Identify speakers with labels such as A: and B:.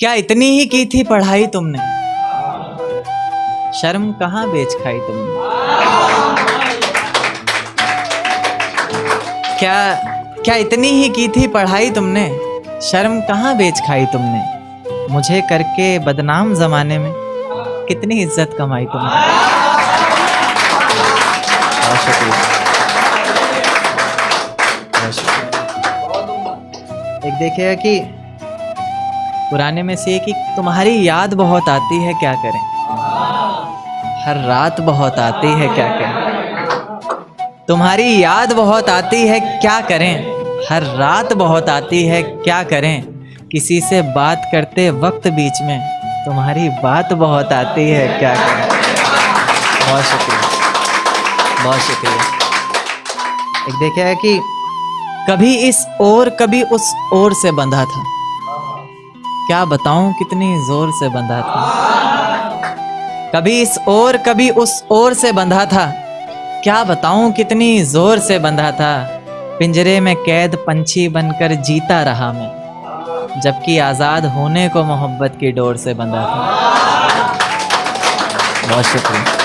A: क्या इतनी ही की थी पढ़ाई तुमने, शर्म कहाँ बेच खाई तुमने। क्या इतनी ही की थी पढ़ाई तुमने, शर्म कहाँ बेच खाई तुमने। मुझे करके बदनाम जमाने में कितनी इज्जत कमाई तुमने। बहुत शुक्रिया, बहुत शुक्रिया। एक देखिएगा कि पुराने में से कि तुम्हारी याद बहुत आती है क्या करें, हर रात बहुत आती है क्या करें। तुम्हारी याद बहुत आती है क्या करें, हर रात बहुत आती है क्या करें। किसी से बात करते वक्त बीच में तुम्हारी बात बहुत आती है क्या करें। बहुत शुक्रिया, बहुत शुक्रिया। एक देखिए कि कभी इस ओर कभी उस ओर से बंधा था, क्या बताऊं कितनी जोर से बंधा था। कभी इस ओर कभी उस ओर से बंधा था, क्या बताऊं कितनी जोर से बंधा था। पिंजरे में कैद पंछी बनकर जीता रहा मैं, जबकि आजाद होने को मोहब्बत की डोर से बंधा था। बहुत शुक्रिया।